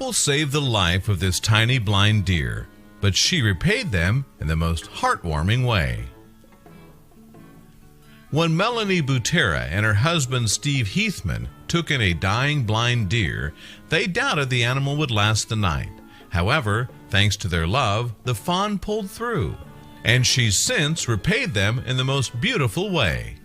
People saved the life of this tiny blind deer, but she repaid them in the most heartwarming way. When Melanie Butera and her husband Steve Heathman took in a dying blind deer, they doubted the animal would last the night. However, thanks to their love, the fawn pulled through, and she's since repaid them in the most beautiful way.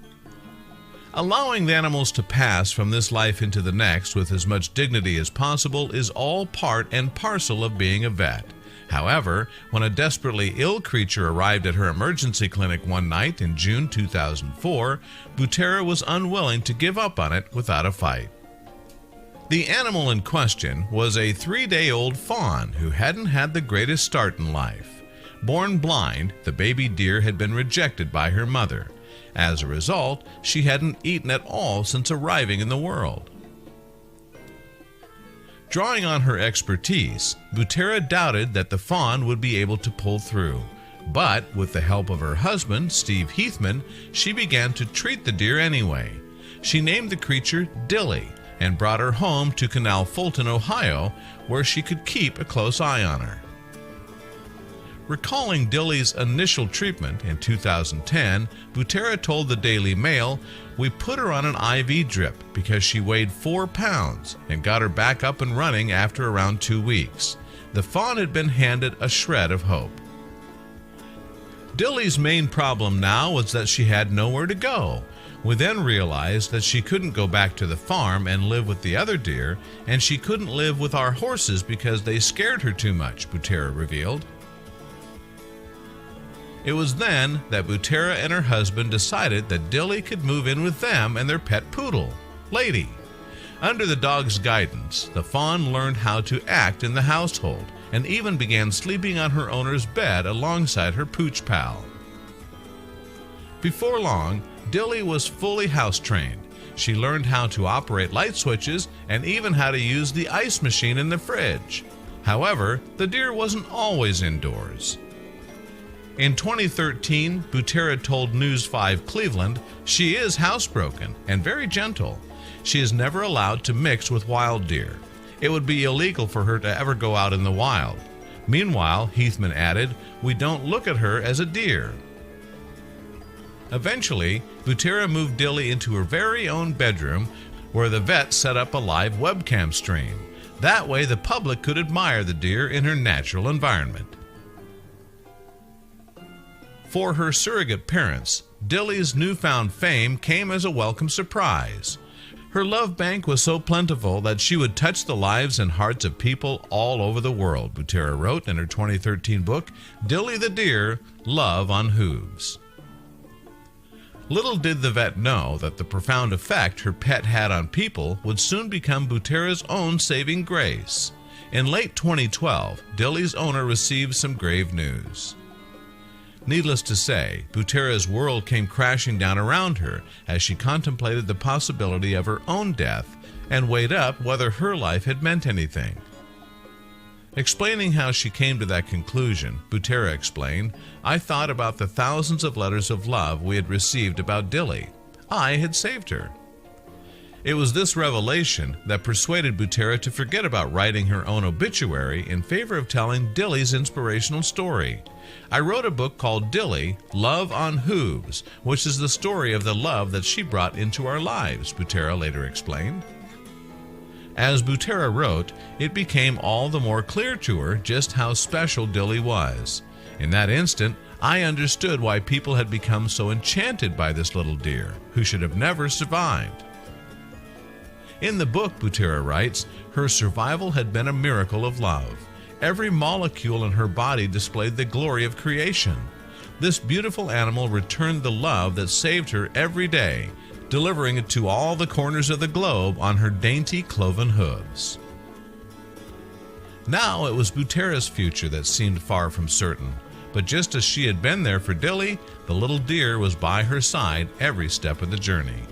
Allowing the animals to pass from this life into the next with as much dignity as possible is all part and parcel of being a vet. However, when a desperately ill creature arrived at her emergency clinic one night in June 2004, Butera was unwilling to give up on it without a fight. The animal in question was a 3-day-old fawn who hadn't had the greatest start in life. Born blind, the baby deer had been rejected by her mother. As a result, she hadn't eaten at all since arriving in the world. Drawing on her expertise, Butera doubted that the fawn would be able to pull through. But with the help of her husband, Steve Heathman, she began to treat the deer anyway. She named the creature Dilly and brought her home to Canal Fulton, Ohio, where she could keep a close eye on her. Recalling Dilly's initial treatment in 2010, Butera told the Daily Mail, "We put her on an IV drip because she weighed 4 pounds and got her back up and running after around 2 weeks. The fawn had been handed a shred of hope." Dilly's main problem now was that she had nowhere to go. We then realized that she couldn't go back to the farm and live with the other deer, and she couldn't live with our horses because they scared her too much, Butera revealed. It was then that Butera and her husband decided that Dilly could move in with them and their pet poodle, Lady. Under the dog's guidance, the fawn learned how to act in the household and even began sleeping on her owner's bed alongside her pooch pal. Before long, Dilly was fully house-trained. She learned how to operate light switches and even how to use the ice machine in the fridge. However, the deer wasn't always indoors. In 2013, Butera told News 5 Cleveland she is housebroken and very gentle. She is never allowed to mix with wild deer. It would be illegal for her to ever go out in the wild. Meanwhile, Heathman added, "We don't look at her as a deer." Eventually, Butera moved Dilly into her very own bedroom where the vet set up a live webcam stream. That way the public could admire the deer in her natural environment. For her surrogate parents, Dilly's newfound fame came as a welcome surprise. Her love bank was so plentiful that she would touch the lives and hearts of people all over the world, Butera wrote in her 2013 book, Dilly the Deer, Love on Hooves. Little did the vet know that the profound effect her pet had on people would soon become Butera's own saving grace. In late 2012, Dilly's owner received some grave news. Needless to say, Butera's world came crashing down around her as she contemplated the possibility of her own death and weighed up whether her life had meant anything. Explaining how she came to that conclusion, Butera explained, "I thought about the thousands of letters of love we had received about Dilly. I had saved her." It was this revelation that persuaded Butera to forget about writing her own obituary in favor of telling Dilly's inspirational story. "I wrote a book called Dilly, Love on Hooves, which is the story of the love that she brought into our lives," Butera later explained. As Butera wrote, it became all the more clear to her just how special Dilly was. In that instant, I understood why people had become so enchanted by this little deer, who should have never survived. In the book, Butera writes, her survival had been a miracle of love. Every molecule in her body displayed the glory of creation. This beautiful animal returned the love that saved her every day, delivering it to all the corners of the globe on her dainty cloven hooves. Now it was Butera's future that seemed far from certain, but just as she had been there for Dilly, the little deer was by her side every step of the journey.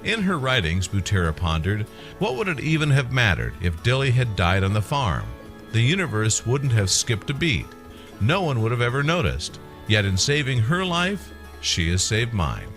In her writings, Butera pondered, what would it even have mattered if Dilly had died on the farm? The universe wouldn't have skipped a beat. No one would have ever noticed. Yet in saving her life, she has saved mine.